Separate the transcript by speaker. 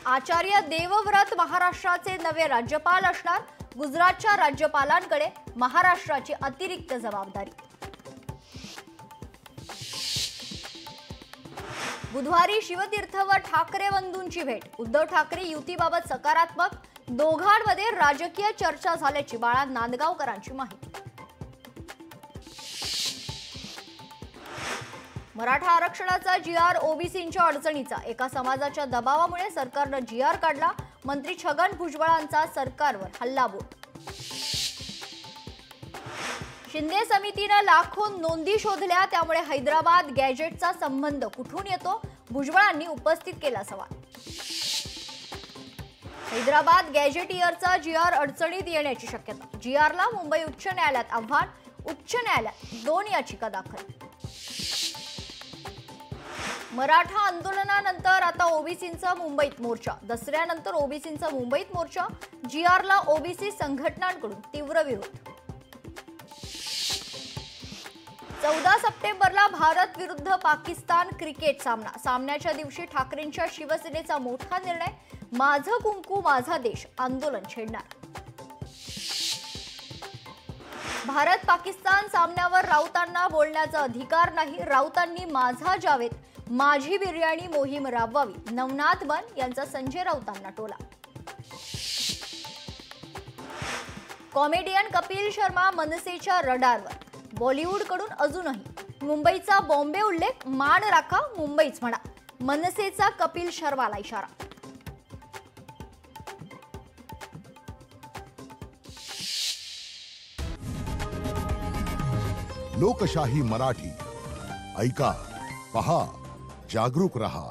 Speaker 1: आचार्य देवव्रत महाराष्ट्राचे नवे राज्यपाल असणार। गुजरातच्या राज्यपालांकडे महाराष्ट्राची अतिरिक्त जबाबदारी। बुधवारी शिवतीर्थ व ठाकरे बंधूंची भेट। उद्धव ठाकरे युतीबाबत सकारात्मक, दोघांमध्ये राजकीय चर्चा झाल्याची बाळा नांदगावकरांची माहिती। मराठा आरक्षणाचा जी.आर. ओबीसींच्या अडचणीचा, एका समाजाच्या दबावामुळे सरकारने जी.आर. काढला। मंत्री छगन भुजबळांचा सरकारवर हल्लाबोल। शिंदे समितीने लाखो नोंदी शोधल्या, त्यामुळे हैदराबाद गॅजेटचा संबंध कुठून येतो? भुजबळांनी उपस्थित केला सवाल। हैदराबाद गॅजेटियरचा जी.आर. अडचणीत येण्याची शक्यता। जी.आर.ला मुंबई उच्च न्यायालयात आव्हान। उच्च न्यायालयात 2 याचिका दाखल। मराठा आंदोलनानंतर आता ओबीसींचा मुंबईत मोर्चा। दसऱ्यानंतर ओबीसींचा मुंबईत मोर्चा। जी.आर.ला ओबीसी संघटनांकडून तीव्र विरोध। 14 सप्टेंबरला भारत विरुद्ध पाकिस्तान क्रिकेट सामना। सामन्याच्या दिवशी ठाकरेंच्या शिवसेनेचा मोठा निर्णय, माझं कुंकू माझा देश आंदोलन छेडणार। भारत पाकिस्तान सामन्यावर राऊतांना बोलण्याचा अधिकार नाही। राऊतांनी माझा जावेद, माझी बिर्याणी मोहीम राबवावी। नवनाथ बन यांचा संजय राऊतांना टोला। कॉमेडियन कपिल शर्मा मनसेच्या रडारवर। बॉलिवूडकडून अजूनही मुंबईचा बॉम्बे उल्लेख, मान राखा मुंबईच म्हणा, मनसेचा कपिल शर्माला इशारा।
Speaker 2: लोकशाही मराठी ऐका, पहा, जागरूक रहा।